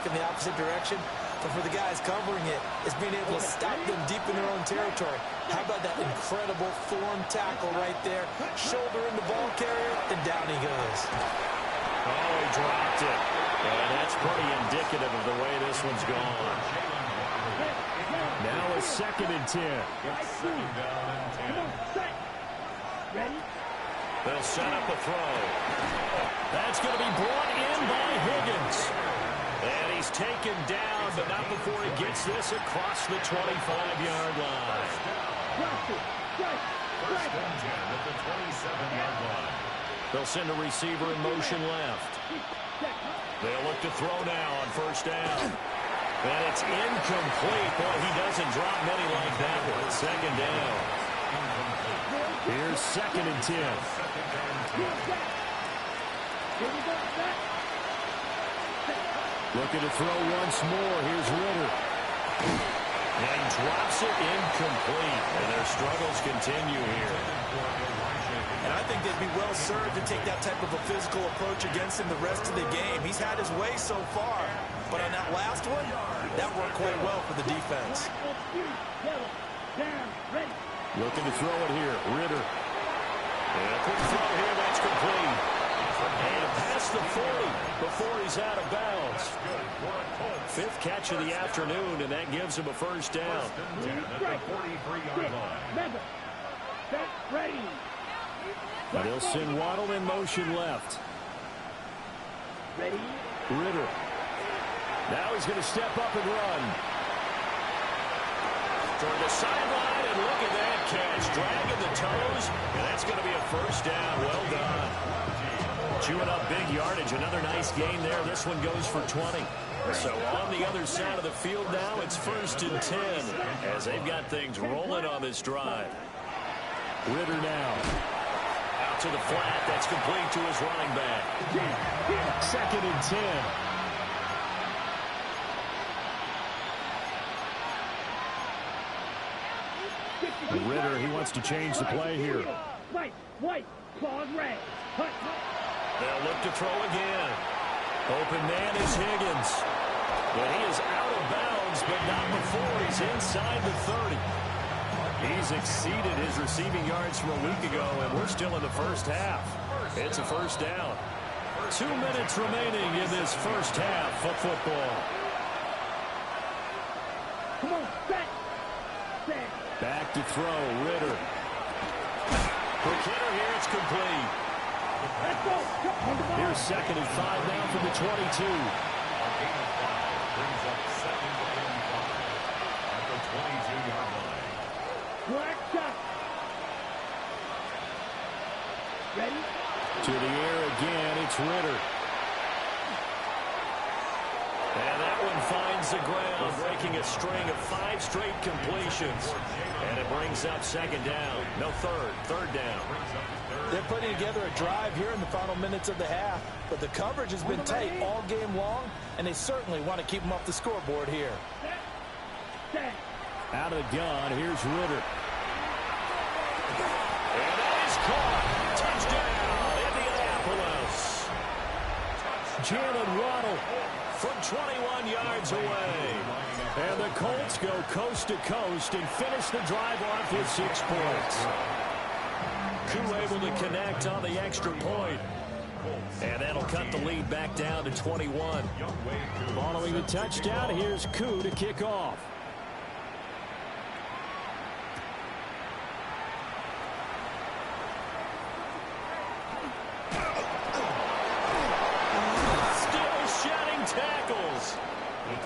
in the opposite direction. But for the guys covering it, it's being able to stop them deep in their own territory. How about that incredible form tackle right there? Shoulder in the ball carrier, and down he goes. Oh, he dropped it. And that's pretty indicative of the way this one's gone. Now a 2nd and 10. They'll set up a throw. That's going to be brought in by Higgins. And he's taken down, but not before he gets this across the 25-yard line. First and 10 at the 27-yard line. They'll send a receiver in motion left. They'll look to throw now on first down. And it's incomplete. Boy, he doesn't drop many like that one. 2nd down. Here's 2nd and 10. Looking to throw once more. Here's Ritter. And he drops it incomplete. And their struggles continue here. And I think they'd be well served to take that type of a physical approach against him the rest of the game. He's had his way so far. But on that last one, that worked quite well for the defense. Looking to throw it here. Ritter. And a quick throw here. That's complete. And past the 40 before he's out of bounds. 5th catch of the afternoon, and that gives him a first down. But they'll send Waddle in motion left. Ritter. Now he's going to step up and run. Toward the sideline, and look at that catch. Dragging the toes, and that's going to be a first down. Well done. Chewing up big yardage. Another nice gain there. This one goes for 20. So on the other side of the field now, it's 1st and 10 as they've got things rolling on this drive. Ritter now. Out to the flat. That's complete to his running back. 2nd and 10. Ritter, he wants to change the play here. White, claws red. They'll look to throw again. Open man is Higgins. But he is out of bounds, but not before he's inside the 30. He's exceeded his receiving yards from a week ago, and we're still in the first half. It's a first down. 2 minutes remaining in this first half of football. Come on, set. Back to throw, Ritter. Quick hitter here, it's complete. Let's go. Here's 2nd and 5 now from the 22. Brings up 2nd and 5 at the 22-yard line. Black shot. Ready? To the air again, it's Ritter. And that one finds the ground, breaking a string of 5 straight completions. And it brings up 2nd down. No, third down. They're putting together a drive here in the final minutes of the half, but the coverage has been tight all game long, and they certainly want to keep them off the scoreboard here. Out of the gun, here's Ritter. And that is caught. Touchdown, Indianapolis. Jalen Waddle from 21 yards away. And the Colts go coast to coast and finish the drive off with 6 points. Koo able to connect on the extra point. And that'll cut the lead back down to 21. Following the touchdown, here's Koo to kick off. Still shedding tackles.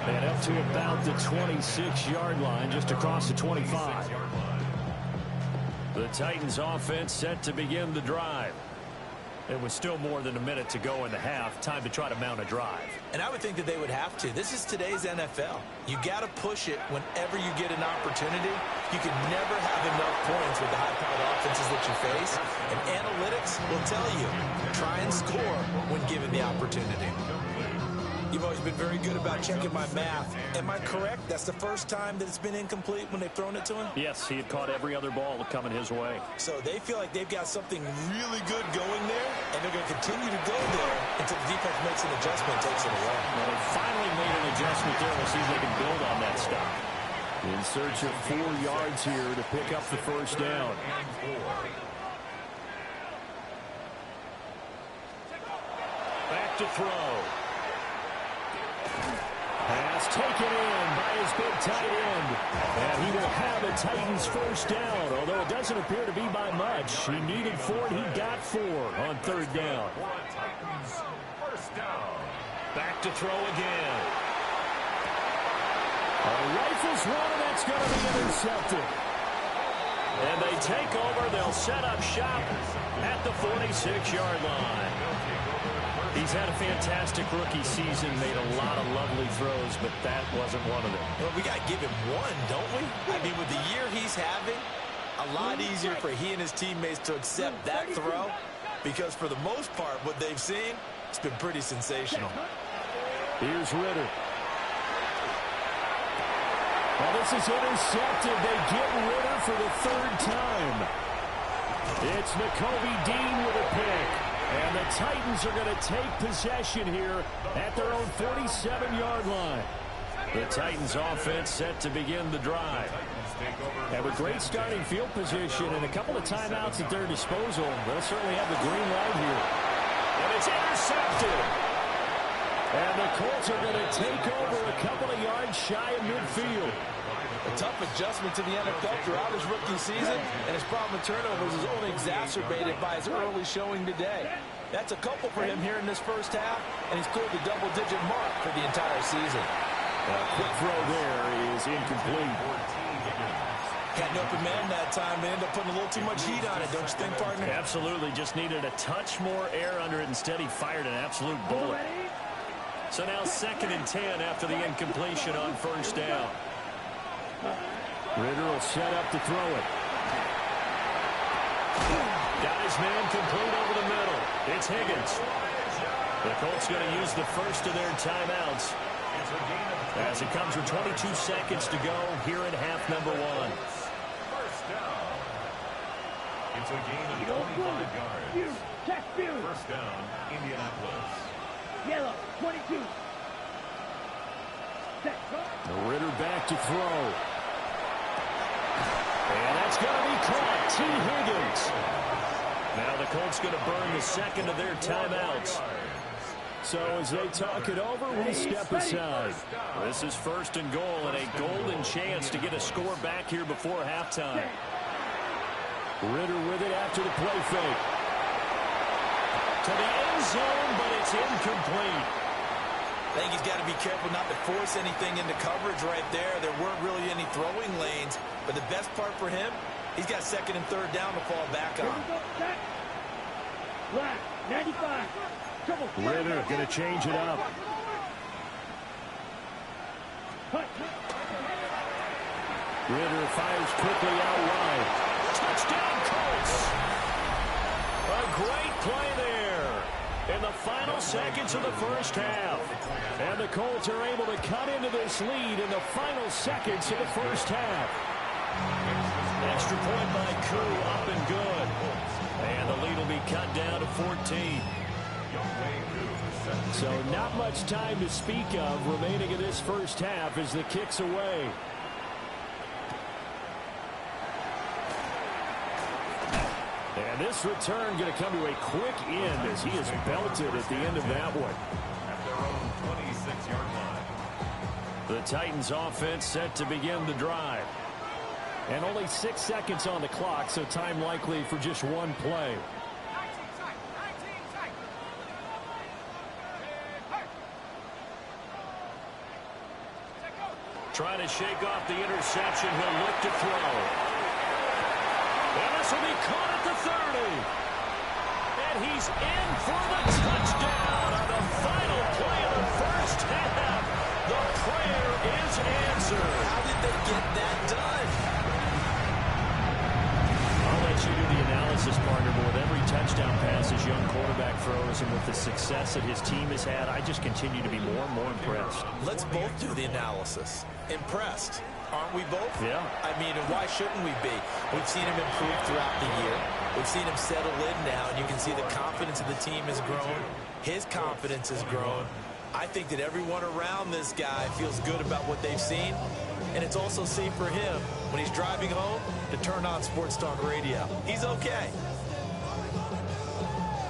And up to about the 26-yard line, just across the 25. The Titans offense set to begin the drive. It was still more than a minute to go in the half. Time to try to mount a drive. And I would think that they would have to. This is today's NFL. You got to push it whenever you get an opportunity. You can never have enough points with the high-powered offenses that you face. And analytics will tell you, try and score when given the opportunity. You've always been very good about checking my math. Am I correct? That's the first time that it's been incomplete when they've thrown it to him? Yes, he had caught every other ball coming his way. So they feel like they've got something really good going there, and they're going to continue to go there until the defense makes an adjustment and takes it away. Well, they finally made an adjustment there. We'll see if they can build on that stop. In search of 4 yards here to pick up the first down. Back to throw. Pass taken in by his big tight end. And he will have a Titans first down, although it doesn't appear to be by much. He needed 4, and he got 4 on third down. Back to throw again. Rifles one, and that's going to be intercepted. And they take over. They'll set up shop at the 46-yard line. He's had a fantastic rookie season, made a lot of lovely throws, but that wasn't one of them. Well, we got to give him one, don't we? I mean, with the year he's having, a lot easier for he and his teammates to accept that throw, because for the most part, what they've seen, it's been pretty sensational. Here's Ritter. Well, this is intercepted. They get Ritter for the 3rd time. It's Nakobe Dean with a pick. And the Titans are going to take possession here at their own 47-yard line. The Titans offense set to begin the drive. Have a great starting field position and a couple of timeouts at their disposal. They'll certainly have the green light here. And it's intercepted. And the Colts are going to take over a couple of yards shy of midfield. A tough adjustment to the NFL throughout his rookie season, and his problem with turnovers is only exacerbated by his early showing today. That's a couple for him here in this first half, and he's cleared the double-digit mark for the entire season. A quick throw there is incomplete. Had an open man that time, and ended up putting a little too much heat on it, don't you think, partner? Absolutely, just needed a touch more air under it. Instead, he fired an absolute bullet. So now 2nd and 10 after the incompletion on first down. Ritter will set up to throw it. Got his man complete over the middle. It's Higgins. The Colts going to use the first of their timeouts as it comes with 22 seconds to go here in half number 1. First down. It's a gain of 25 yards. First down, Indianapolis. Yellow, 22. Ritter back to throw. And that's going to be caught. T. Higgins. Now the Colts going to burn the 2nd of their timeouts. So as they talk it over, we step aside. This is 1st and goal and a golden chance to get a score back here before halftime. Ritter with it after the play fake. To the end zone, but it's incomplete. I think he's got to be careful not to force anything into coverage right there. There weren't really any throwing lanes. But the best part for him, he's got 2nd and 3rd down to fall back on. 95. Ritter going to change it up. Ritter fires quickly out wide. Touchdown, Colts! A great play there in the final seconds of the first half. And the Colts are able to cut into this lead in the final seconds of the first half. Extra point by Koo, up and good. And the lead will be cut down to 14. So not much time to speak of remaining in this first half as the kick's away. And this return going to come to a quick end as he is belted at the end of that one. At their own 26-yard line. The Titans offense set to begin the drive. And only 6 seconds on the clock, so time likely for just one play. Trying to shake off the interception. He'll look to throw. And this will be caught at the 30. And he's in for the touchdown on the final play of the first half. The prayer is answered. How did they get that done? I'll let you do the analysis, partner, but with every touchdown pass his young quarterback throws and with the success that his team has had, I just continue to be more and more impressed. Let's both do the analysis. Impressed. Aren't we both? Yeah. I mean, and why shouldn't we be? We've seen him improve throughout the year. We've seen him settle in now, and you can see the confidence of the team has grown. His confidence has grown. I think that everyone around this guy feels good about what they've seen, and it's also safe for him when he's driving home to turn on Sports Talk Radio. He's okay.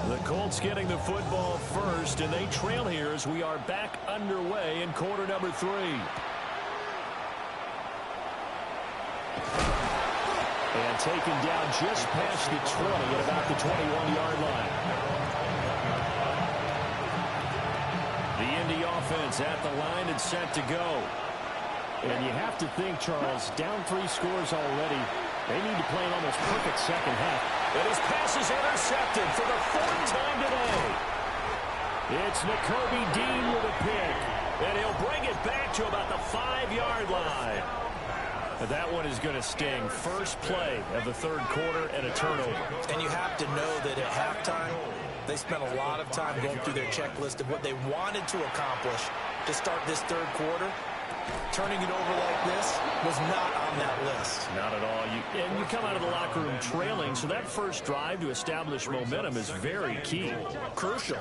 The Colts getting the football first, and they trail here as we are back underway in quarter number 3. And taken down just past the 20 at about the 21-yard line. The Indy offense at the line and set to go. And you have to think, Charles, down 3 scores already. They need to play an almost perfect second half. And his pass is intercepted for the 4th time today. It's Nakobe Dean with a pick. And he'll bring it back to about the 5-yard line. But that one is going to sting. First play of the 3rd quarter and a turnover. And you have to know that at halftime, they spent a lot of time going through their checklist of what they wanted to accomplish to start this 3rd quarter. Turning it over like this was not on that list. Not at all. And you come out of the locker room trailing, so that first drive to establish momentum is very key. Crucial.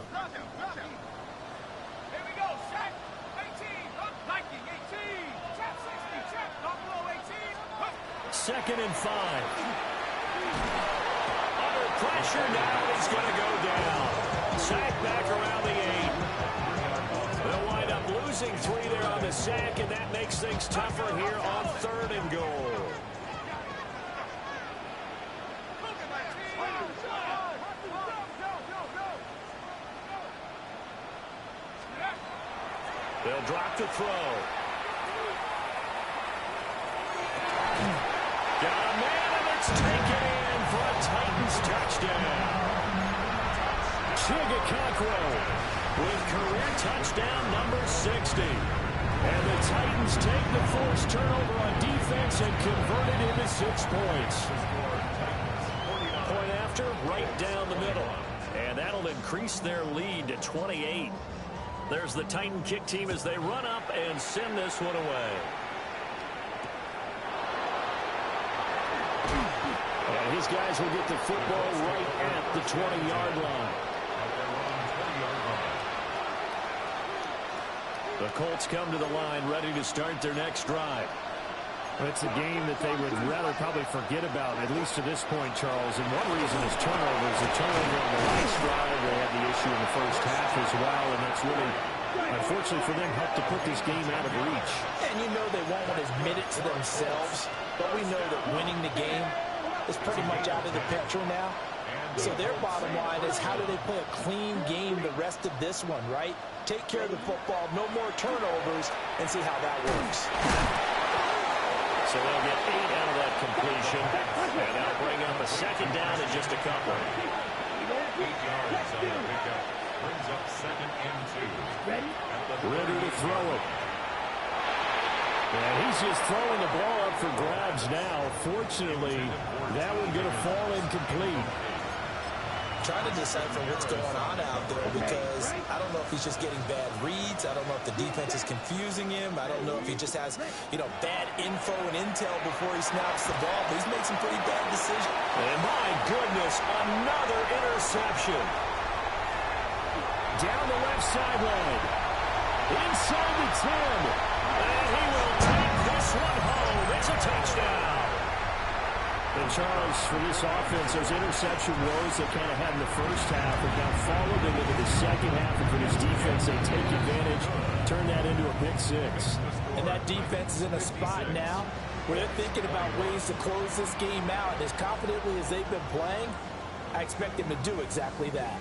Second and 5. Under pressure now, he's going to go down. Sack back around the 8. They'll wind up losing 3 there on the sack, and that makes things tougher here on 3rd and goal. They'll drop the throw. Got a man, and it's taken in for a Titans touchdown. Chigakonkwo with career touchdown number 60. And the Titans take the forced turnover on defense and convert it into 6 points. Point after, right down the middle. And that'll increase their lead to 28. There's the Titan kick team as they run up and send this one away. And his guys will get the football right at the 20-yard line. The Colts come to the line ready to start their next drive. It's a game that they would rather probably forget about, at least to this point, Charles. And one reason is turnovers. A turnover on the last drive. They had the issue in the first half as well, and that's really, unfortunately for them, helped to put this game out of reach. And you know they won't admit it to themselves, but we know that winning the game is pretty much out of the picture now. So their bottom line is, how do they play a clean game the rest of this one, right? Take care of the football, no more turnovers, and see how that works. So they'll get 8 out of that completion, and that'll bring up a second down in just a couple. 8 yards on the pickup. Brings up 2nd and 2. Ready to throw it. And he's just throwing the ball up for grabs now. Fortunately, that one going to fall incomplete. Trying to decipher what's going on out there, because I don't know if he's just getting bad reads. I don't know if the defense is confusing him. I don't know if he just has, bad info and intel before he snaps the ball, but he's made some pretty bad decisions. And my goodness, another interception. Down the left sideline. Inside the 10. And he will take this one home. It's a touchdown. And Charles, for this offense, those interception woes they kind of had in the first half have now followed them into the second half. And for this defense, they take advantage, turn that into a pick 6. And that defense is in a spot now where they're thinking about ways to close this game out. And as confidently as they've been playing, I expect them to do exactly that.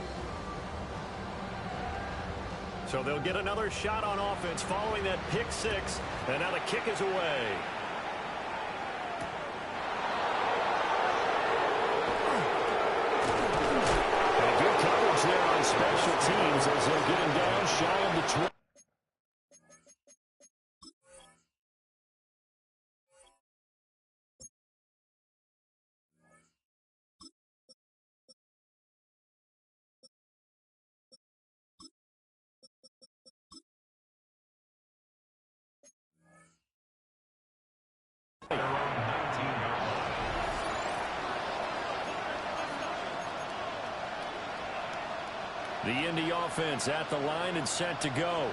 So they'll get another shot on offense following that pick 6. And now the kick is away. There on special teams as they'll get him down shy of the 20. The Indy offense at the line and set to go.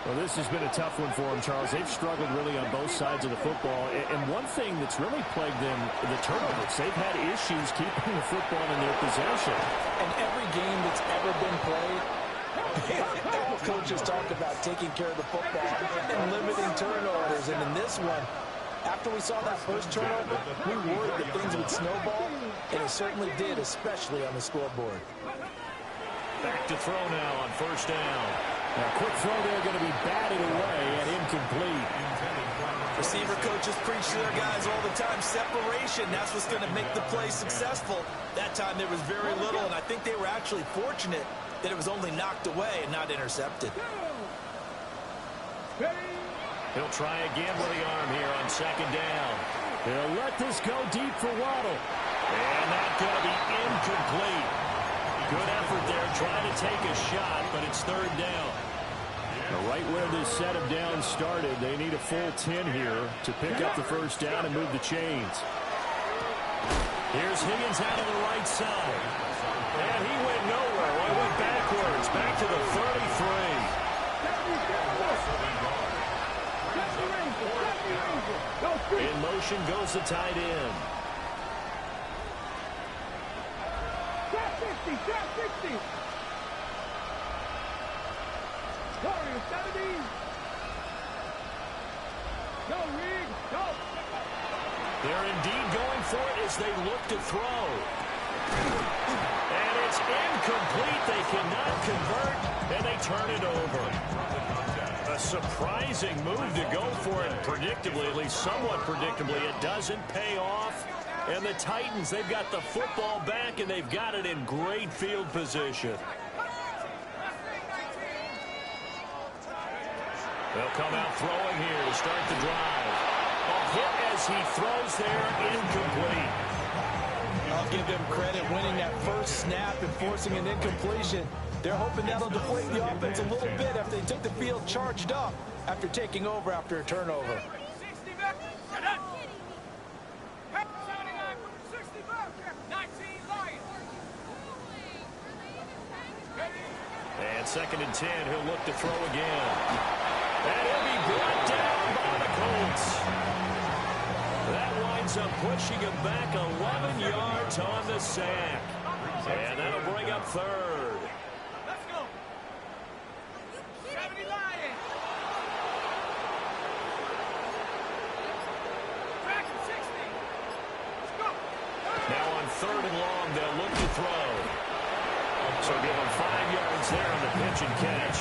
Well, this has been a tough one for them, Charles. They've struggled really on both sides of the football. And one thing that's really plagued them, the turnovers. They've had issues keeping the football in their possession. And every game that's ever been played, all coaches talk about taking care of the football and limiting turnovers. And in this one, after we saw that first turnover, we worried that things would snowball, and it certainly did, especially on the scoreboard. Back to throw now on first down. Now, quick throw there, going to be batted away and incomplete. Receiver coaches preach to their guys all the time. Separation, that's what's going to make the play successful. That time there was very little, and I think they were actually fortunate that it was only knocked away and not intercepted. He'll try again with the arm here on second down. He'll let this go deep for Waddle. And that's going to be incomplete. Good effort there trying to take a shot, but it's third down. Right where this set of downs started, they need a full 10 here to pick up the first down and move the chains. Here's Higgins out of the right side. And he went nowhere. Well, he went backwards, back to the 33. In motion goes the tight end. Drop 60, drop 60. Warriors 70. Go, Reed, go. They're indeed going for it as they look to throw. And it's incomplete. They cannot convert, and they turn it over. A surprising move to go for it. Predictably, at least somewhat predictably, it doesn't pay off. And the Titans, they've got the football back, and they've got it in great field position. They'll come out throwing here to start the drive. A hit as he throws there, incomplete. I'll give them credit winning that first snap and forcing an incompletion. They're hoping that'll deflate the offense a little bit after they took the field charged up after taking over after a turnover. And second and 10, he'll look to throw again. And he'll be brought down by the Colts. That winds up pushing him back 11 yards on the sack. And that'll bring up third. Let's go. 70 Lions. Track him 60. Let's go. Now on third and long, they'll look to throw. So give him 5 yards there on the pitch and catch.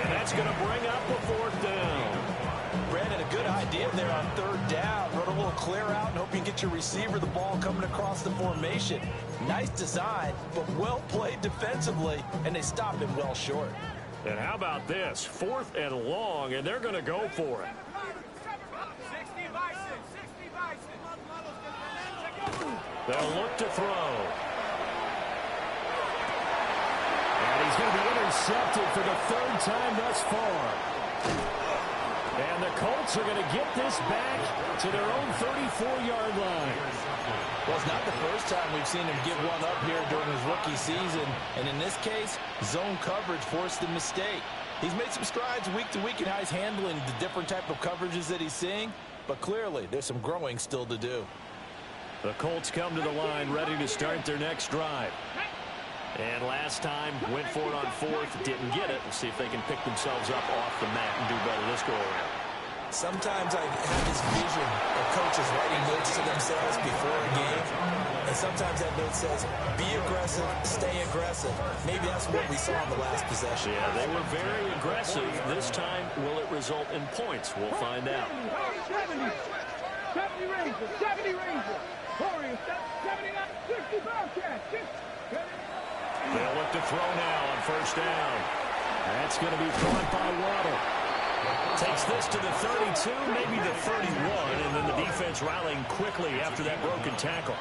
And that's going to bring up a fourth down. Brandon, a good idea there on third down. Run a little clear out and hope you get your receiver the ball coming across the formation. Nice design, but well played defensively, and they stop him well short. And how about this? 4th and long, and they're going to go for it. 60 Bison, 60 Bison. They'll look to throw. And he's going to be intercepted for the third time thus far. And the Colts are going to get this back to their own 34-yard line. Well, it's not the first time we've seen him give one up here during his rookie season. And in this case, zone coverage forced the mistake. He's made some strides week to week in how he's handling the different type of coverages that he's seeing. But clearly, there's some growing still to do. The Colts come to the line ready to start their next drive. And last time, went for it on 4th, didn't get it. We'll see if they can pick themselves up off the mat and do better this go around. Sometimes I have this vision of coaches writing notes to themselves before a game. And sometimes that note says, be aggressive, stay aggressive. Maybe that's what we saw in the last possession. Yeah, they were very aggressive. This time, will it result in points? We'll find out. 70 Rangers, 70 Rangers. Warriors, 79, 60 Bobcats. They'll look to throw now on first down. That's going to be caught by Waddle. Takes this to the 32, maybe the 31, and then the defense rallying quickly after that broken tackle.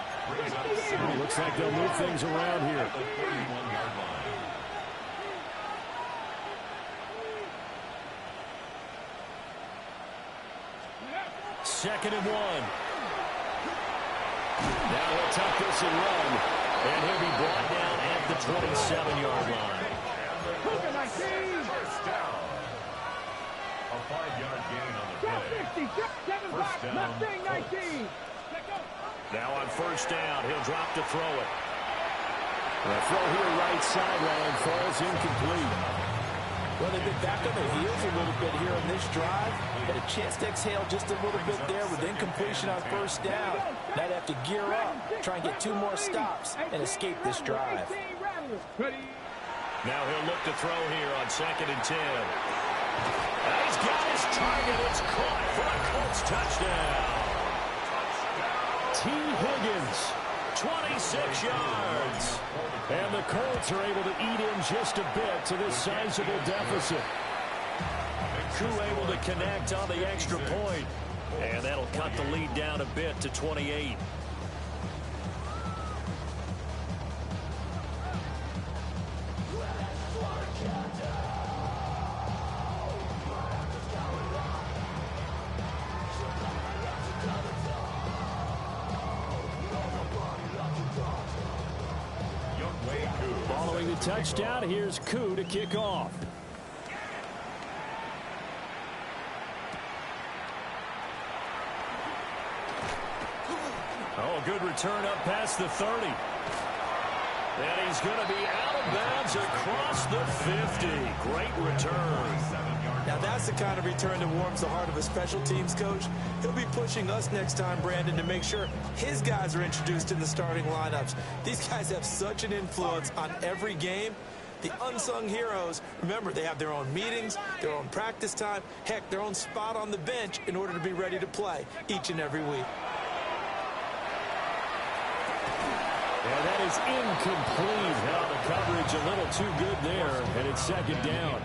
Looks like they'll move things around here. Second and 1. Now he'll tuck this and run. And he'll be brought down at the 27-yard line. First down. Mustang 19. Now on first down, he'll drop to throw it. The throw here right sideline falls incomplete. Well, they've been back on their heels a little bit here on this drive. Had a chance to exhale just a little bit there with incompletion on first down. Now they have to gear up, try and get 2 more stops, and escape this drive. Now he'll look to throw here on 2nd and 10. And he's got his target. It's caught for a Colts touchdown. T. Higgins, 26 yards. And the Colts are able to eat in just a bit to this sizable deficit. Koo able to connect on the extra point. And that'll cut the lead down a bit to 28. Following the touchdown, here's Koo to kick off. Oh, good return up past the 30. And he's going to be out of bounds across the 50. Great return. Now that's the kind of return that warms the heart of a special teams coach. He'll be pushing us next time, Brandon, to make sure his guys are introduced in the starting lineups. These guys have such an influence on every game. The unsung heroes, remember, they have their own meetings, their own practice time, heck, their own spot on the bench in order to be ready to play each and every week. And that is incomplete. Now the coverage a little too good there, and it's 2nd down.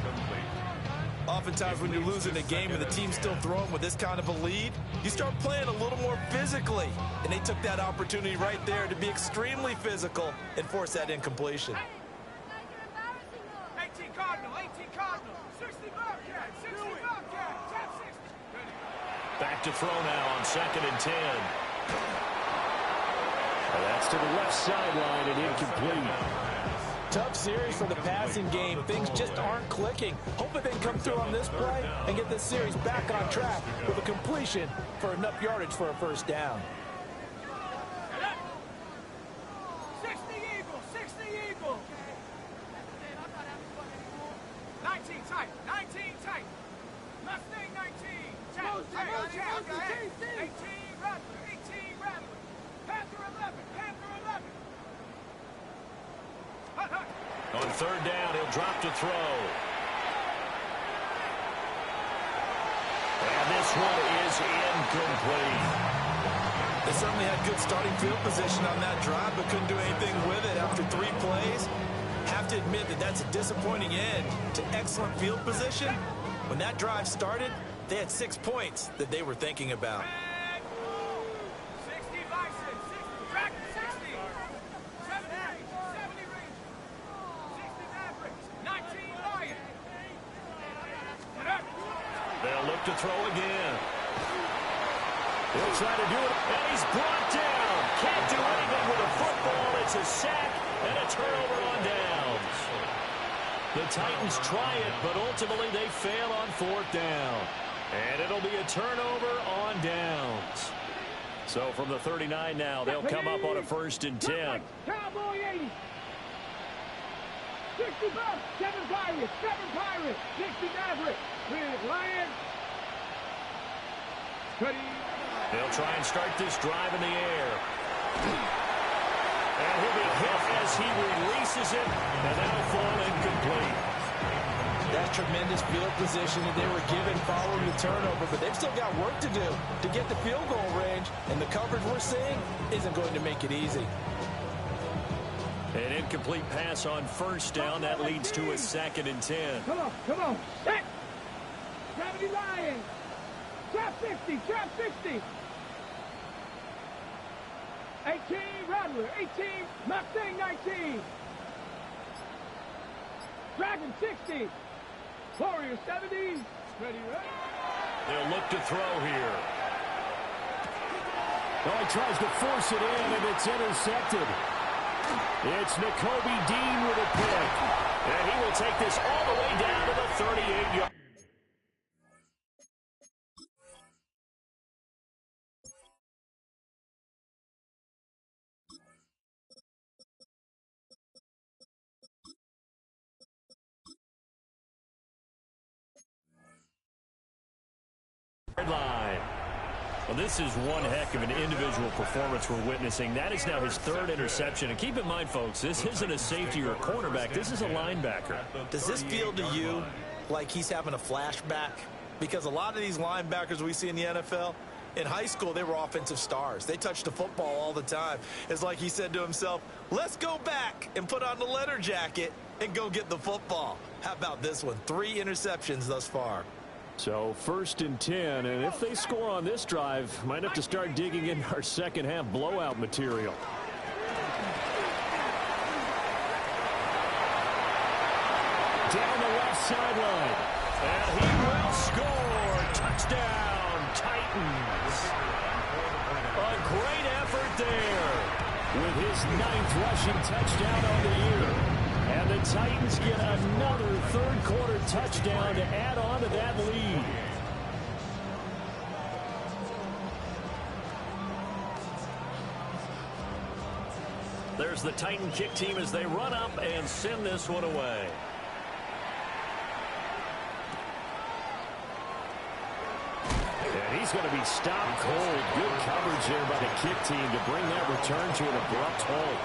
Oftentimes when you're losing a game and the team's still throwing with this kind of a lead, you start playing a little more physically. And they took that opportunity right there to be extremely physical and force that incompletion. 18 Cardinal, 18 Cardinal, 60 Bobcat, 60 Bobcat, tap 60. Back to throw now on 2nd and 10. And that's to the left sideline and incomplete. Tough series for the passing game. Things just aren't clicking. Hoping they can come through on this play and get this series back on track with a completion for enough yardage for a first down. 60 Eagle, 60 Eagle. 19 tight, 19 tight. Mustang 19. Tap, tap, 18 Rattler, 18 Rattler. Panther 11, Panther 11. On 3rd down, he'll drop to throw. And this one is incomplete. They certainly had good starting field position on that drive, but couldn't do anything with it after 3 plays. Have to admit that that's a disappointing end to excellent field position. When that drive started, they had 6 points that they were thinking about. 60 Bison, 60 Dragon, 60. 70 Rangers, 60 Mavericks, 19 Lions. They'll look to throw again. He'll try to do it, and he's brought down. Can't do anything with a football. It's a sack and a turnover on downs. The Titans try it, but ultimately they fail on 4th down. And it'll be a turnover on downs. So from the 39 now, they'll come up on a 1st and 10. Cowboy 80. 60 Bucks, 7 Pirates, 60 Mavericks, with Lions. They'll try and start this drive in the air. And he'll be hit as he releases it, and that'll fall incomplete. That's tremendous field position that they were given following the turnover, but they've still got work to do to get the field goal range, and the coverage we're seeing isn't going to make it easy. An incomplete pass on 1st down. That leads to a 2nd and 10. Come on, set. 70 Lions. Trap 60, trap 60. 18 Rattler, 18 Mustang 19. Dragon 60. Warrior 70. Ready, ready. They'll look to throw here. Oh, he tries to force it in, and it's intercepted. It's Nakobe Dean with a pick. And he will take this all the way down to the 38-yard. Line. Well, this is one heck of an individual performance we're witnessing. That is now his third interception. And keep in mind, folks, this isn't a safety or a cornerback. This is a linebacker. Does this feel to you like he's having a flashback? Because a lot of these linebackers we see in the NFL, in high school, they were offensive stars. They touched the football all the time. It's like he said to himself, let's go back and put on the leather jacket and go get the football. How about this one? 3 interceptions thus far. So 1st and 10, and if they score on this drive, might have to start digging in our second half blowout material. Down the left sideline. And he will score. Touchdown, Titans. A great effort there. With his 9th rushing touchdown on the year. And the Titans get another third-quarter touchdown to add on to that lead. There's the Titan kick team as they run up and send this one away. And he's going to be stopped cold. Good coverage there by the kick team to bring that return to an abrupt halt.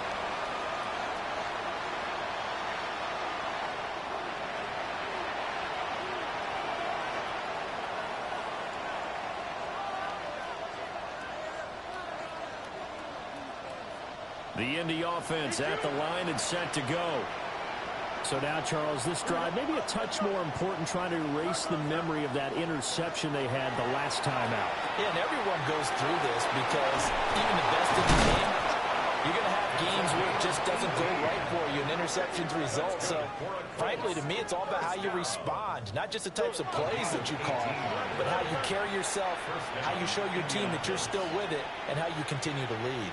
The Indy offense at the line and set to go. So now, Charles, this drive maybe a touch more important, trying to erase the memory of that interception they had the last time out. Yeah, and everyone goes through this because even the best in the game, you're going to have games where it just doesn't go right for you, and interceptions result. So, frankly, to me, it's all about how you respond, not just the types of plays that you call, but how you carry yourself, how you show your team that you're still with it, and how you continue to lead.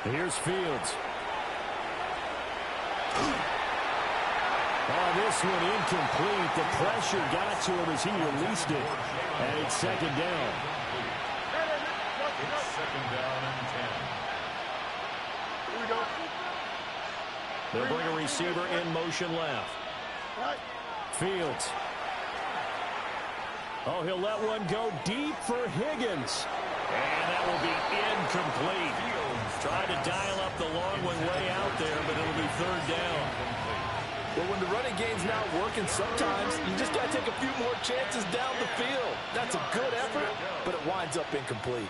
Here's Fields. Oh, this one incomplete. The pressure got to him as he released it. And it's 2nd down. It's 2nd down and 10. Here we go. They'll bring a receiver in motion left. Fields. Oh, he'll let one go deep for Higgins. And that will be incomplete. Tried to dial up the long one way out there, but it'll be 3rd down. Well, when the running game's not working, sometimes you just got to take a few more chances down the field. That's a good effort, but it winds up incomplete.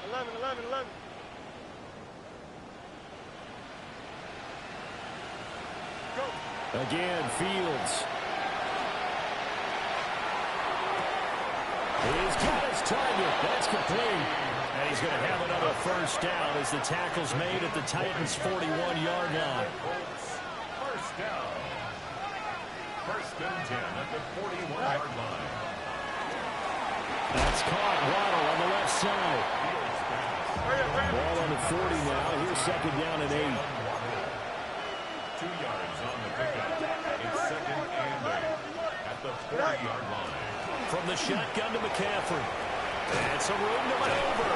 11. Again, Fields. He's got his target. That's complete. And he's going to have another 1st down as the tackle's made at the Titans' 41-yard line. 1st down. 1st and 10 at the 41-yard line. That's caught. Waddle on the left side. Ball on the 40 now. Here's 2nd down and 8. 2 yards on the pickup. It's 2nd and 8 at the 40-yard line. From the shotgun to McCaffrey. And some room to maneuver.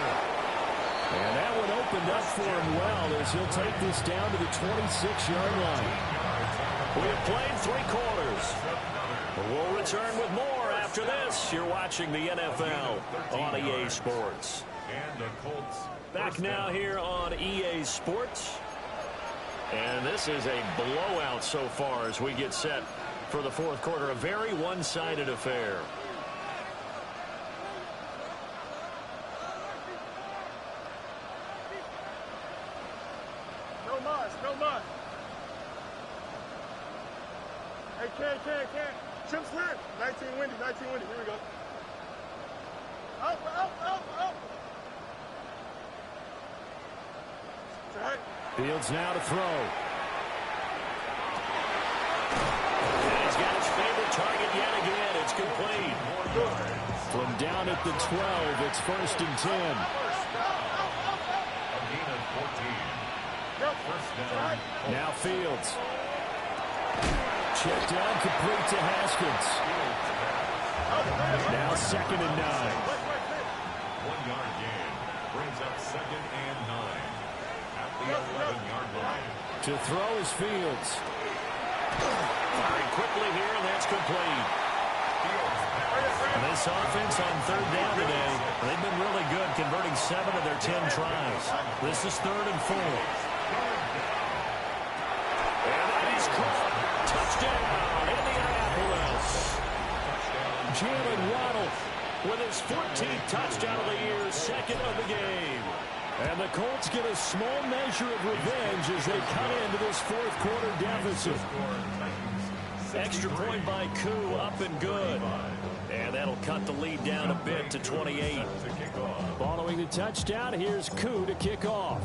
And that one opened up for him well as he'll take this down to the 26-yard line. We have played 3 quarters. We'll return with more after this. You're watching the NFL on EA Sports. And the Colts. Back now here on EA Sports. And this is a blowout so far as we get set for the 4th quarter. A very one-sided affair. No mud. Hey, can. Chip slip. 19 windy. Here we go. Up. It's all right. Fields now to throw. And he's got his favorite target yet again. It's complete. From down at the 12, it's 1st and 10. A gain of 14. 1st down. Now Fields. Check down complete to Haskins. Now 2nd and 9. 1-yard gain. Brings up 2nd and 9. At the 11-yard line. To throw is Fields. Firing quickly here, and that's complete. And this offense on third down today, they've been really good, converting 7 of their 10 tries. This is 3rd and 4. And that is caught. Touchdown, Indianapolis. Jalen Waddle with his 14th touchdown of the year, 2nd of the game. And the Colts get a small measure of revenge as they cut into this 4th quarter deficit. Extra point by Koo, up and good. And that'll cut the lead down a bit to 28. Following the touchdown, here's Koo to kick off.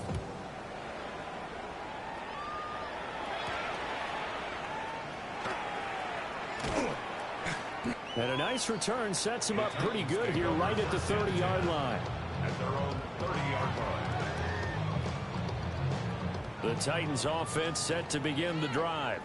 And a nice return sets him up pretty good here right at the 30-yard line. At their own 30-yard line. The Titans offense set to begin the drive.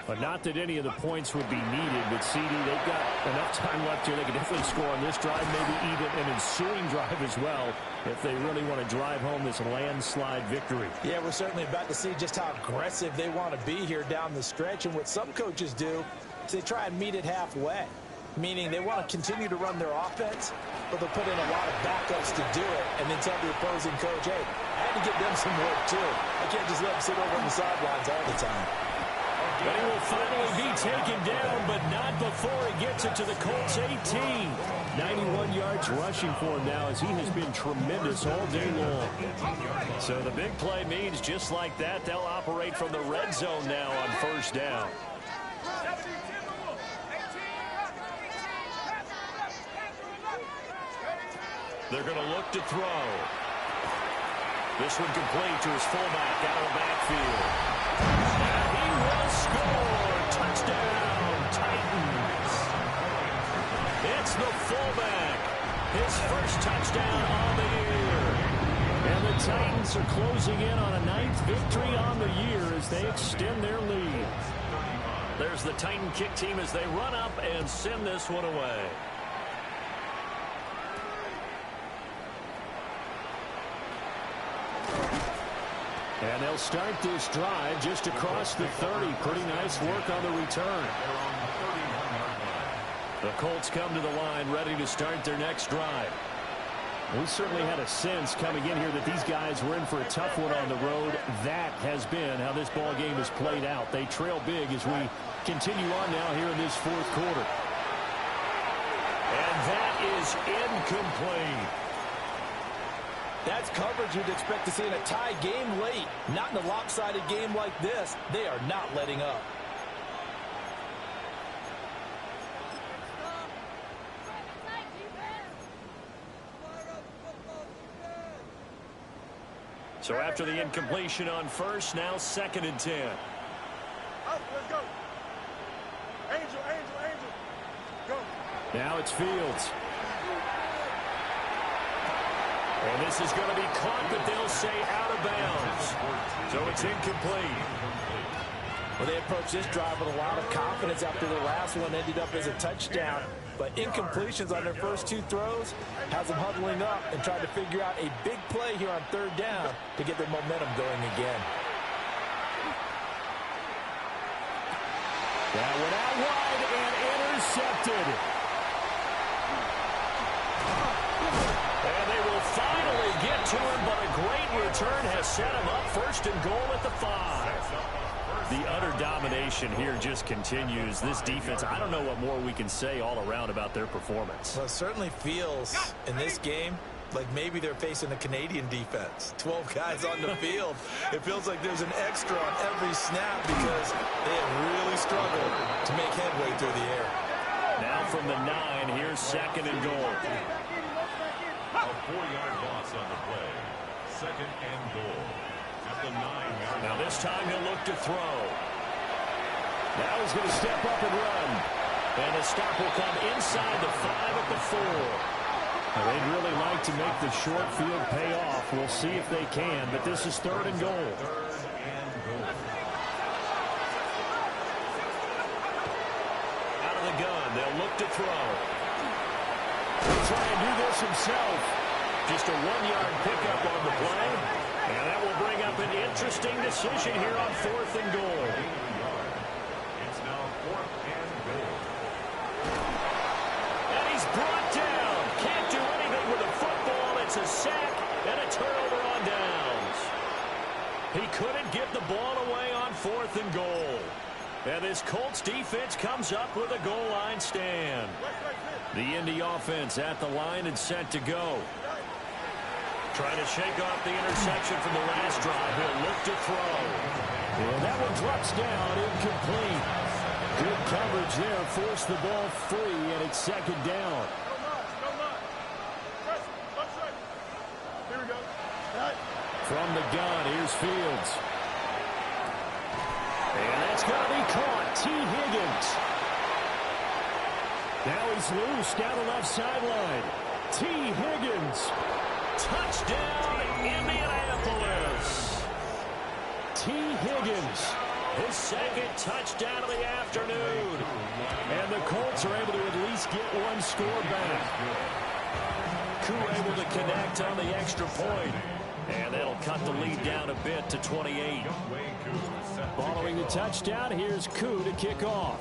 But not that any of the points would be needed. But CD, they've got enough time left here. They can definitely score on this drive, maybe even an ensuing drive as well, if they really want to drive home this landslide victory. Yeah, we're certainly about to see just how aggressive they want to be here down the stretch. And what some coaches do is they try and meet it halfway, meaning they want to continue to run their offense, but they'll put in a lot of backups to do it and then tell the opposing coach, hey, I had to get them some work too. I can't just let them sit over on the sidelines all the time. But he will finally be taken down, but not before he gets it to the Colts 18. 91 yards rushing for him now as he has been tremendous all day long. So the big play means just like that, they'll operate from the red zone now on 1st down. They're going to look to throw. This one complete to his fullback out of the backfield. And he will score. Touchdown, Titans. It's the fullback. His first touchdown on the year. And the Titans are closing in on a 9th victory on the year as they extend their lead. There's the Titan kick team as they run up and send this one away. And they'll start this drive just across the 30. Pretty nice work on the return. The Colts come to the line ready to start their next drive. We certainly had a sense coming in here that these guys were in for a tough one on the road. That has been how this ball game has played out. They trail big as we continue on now here in this 4th quarter. And that is incomplete. That's coverage you'd expect to see in a tie game late. Not in a lopsided game like this. They are not letting up. So after the incompletion on 1st, now 2nd and 10. Let's go. Angel. Go. Now it's Fields. And this is going to be caught, but they'll say out of bounds. So it's incomplete. Well, they approached this drive with a lot of confidence after the last one ended up as a touchdown. But incompletions on their first 2 throws has them huddling up and trying to figure out a big play here on 3rd down to get their momentum going again. That went out wide and intercepted. And they will finally get to him, but a great return has set him up 1st and goal at the 5. The utter domination here just continues. This defense, I don't know what more we can say all around about their performance. Well, it certainly feels in this game like maybe they're facing a Canadian defense. 12 guys on the field. It feels like there's an extra on every snap because they have really struggled to make headway through the air. Now from the 9, here's 2nd and goal. A 4-yard loss on the play. 2nd and goal. At the 9-yard Now this time he'll look to throw. Now he's going to step up and run. And the stop will come inside the 5 at the 4. Well, they'd really like to make the short field pay off. We'll see if they can, but this is 3rd and goal. 3rd and goal. Out of the gun, they'll look to throw. He'll try and do this himself. Just a 1-yard pickup on the play. And that will bring up an interesting decision here on 4th and goal. the ball away on 4th and goal. And this Colts defense comes up with a goal line stand. The Indy offense at the line and set to go. Trying to shake off the interception from the last drive. He'll look to throw. And that one drops down, incomplete. Good coverage there. Forced the ball free, and it's 2nd down. Here we go. From the gun, here's Fields. And that's going to be caught. T. Higgins. Now he's loose down the left sideline. T. Higgins. Touchdown, Indianapolis. T. Higgins. His 2nd touchdown of the afternoon. And the Colts are able to at least get one score back. Koo able to connect on the extra point. And that'll cut the lead down a bit to 28. Following the touchdown, here's Koo to kick off.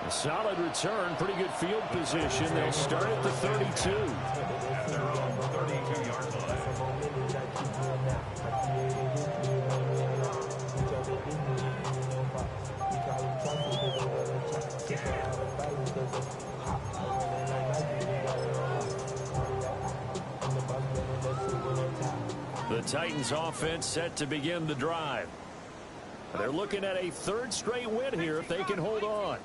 A solid return, pretty good field position. They'll start at the 32. At their own 32-yard line. The Titans offense set to begin the drive. They're looking at a 3rd straight win here if they can hold on.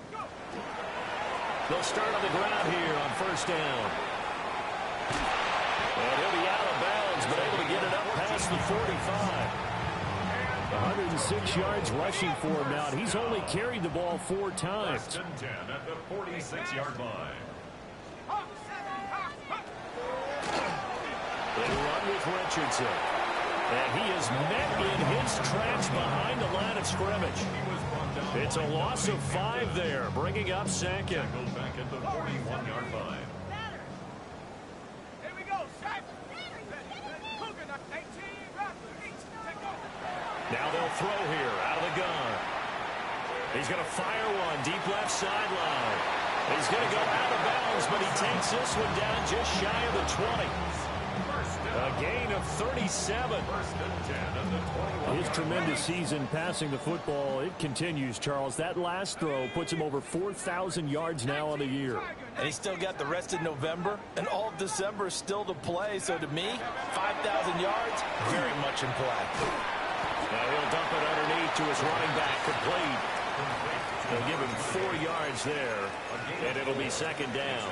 They'll start on the ground here on 1st down. And he'll be out of bounds, but able to get it up past the 45. 106 yards rushing for him now. He's only carried the ball 4 times. 1st and 10 at the 46-yard line. They run with Richardson. And he is met in his tracks behind the line of scrimmage. It's a loss of 5 there, bringing up 2nd. Tackled back at the 41-yard line. Here we go, Now they'll throw here out of the gun. He's going to fire one deep left sideline. He's going to go out of bounds, but he takes this one down just shy of the 20. A gain of 37. His tremendous season passing the football, it continues, Charles. That last throw puts him over 4,000 yards now on the year. And he's still got the rest of November and all of December still to play. So to me, 5,000 yards, very much in play. Now he'll dump it underneath to his running back, complete. They'll give him 4 yards there, and it'll be 2nd down.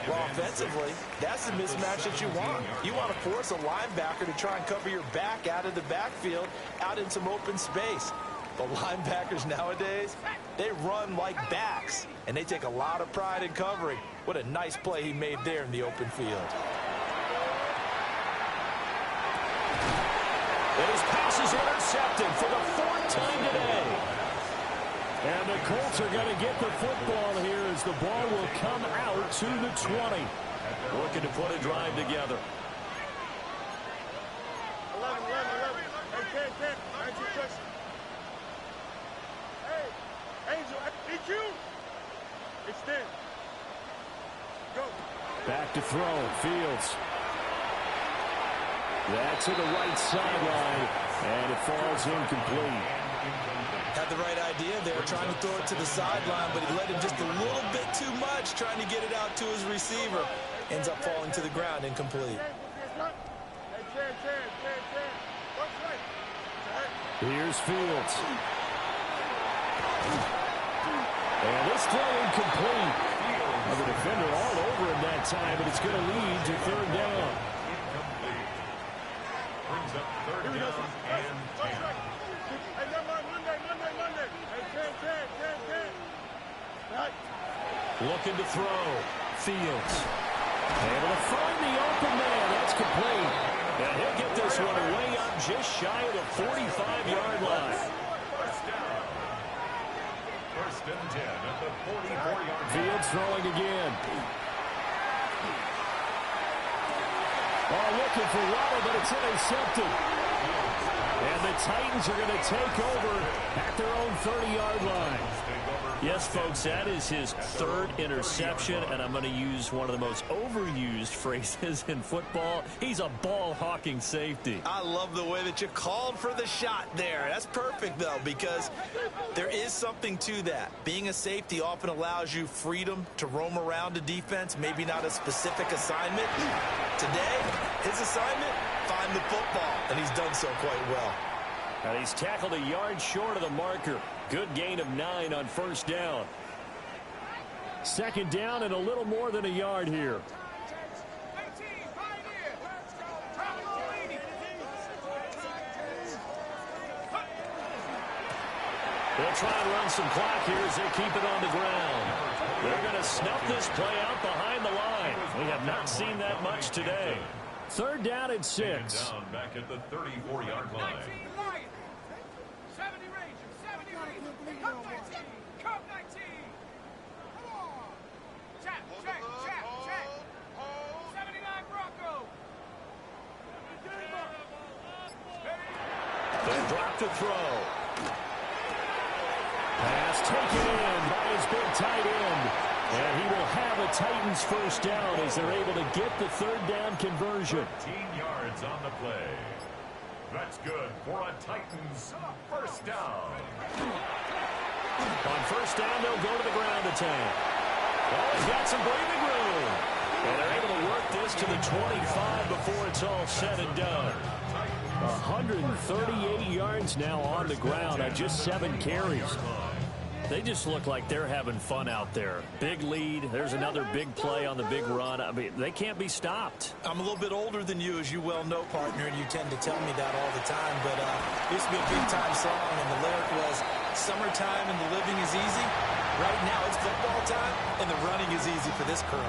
Well, offensively, that's the mismatch that you want. You want to force a linebacker to try and cover your back out of the backfield, out in some open space. The linebackers nowadays, they run like backs, and they take a lot of pride in covering. What a nice play he made there in the open field. And his pass is intercepted for the 4th time today. And the Colts are going to get the football here as the ball will come out to the 20. Looking to put a drive together. 11. Hey, 10. Angel, touch. Hey, Angel, EQ. It's 10. Go. Back to throw, Fields. That's to the right sideline, and it falls incomplete. Had the right idea there, trying to throw it to the sideline, but he let him just a little bit too much, trying to get it out to his receiver. Ends up falling to the ground, incomplete. Here's Fields. And this throw incomplete. Well, the defender all over him that time, but it's going to lead to 3rd down. Brings up 3rd down and 10. Looking to throw. Fields. Able to find the open man. That's complete. And he'll get this one way up just shy of the 45-yard line. 1st and 10 at the 44-yard line. Fields throwing again. Oh, looking for Waddle, but it's intercepted. And the Titans are going to take over at their own 30-yard line. Yes, folks, that is his third interception, and I'm going to use one of the most overused phrases in football. He's a ball-hawking safety. I love the way that you called for the shot there. That's perfect, though, because there is something to that. Being a safety often allows you freedom to roam around a defense, maybe not a specific assignment. Today, his assignment, find the football, and he's done so quite well. And he's tackled a yard short of the marker. Good gain of 9 on first down. Second down and a little more than a yard here. 18, Pioneer. Tropical leading. They'll try and run some clock here as they keep it on the ground. They're going to snuff this play out behind the line. We have not seen that much today. Third down and 6. Down back at the 34-yard line. 19, Lion. 70 Rangers, 70 Rangers. Cup 19, Cup 19. Come on. Check. 79 Bronco. They drop to throw. Pass taken in by his big tight end. And he will have a Titans first down as they're able to get the third down conversion. 13 yards on the play. That's good for a Titans first down. On first down, they'll go to the ground attack. Oh, he's got some breathing room. And they're able to work this to the 25 before it's all said and done. 138 yards now on the ground on just 7 carries. They just look like they're having fun out there. Big lead. There's another big play on the big run. I mean, they can't be stopped. I'm a little bit older than you, as you well know, partner, and you tend to tell me that all the time. But it used to be a big-time song, and the lyric was, summertime and the living is easy. Right now, it's football time, and the running is easy for this current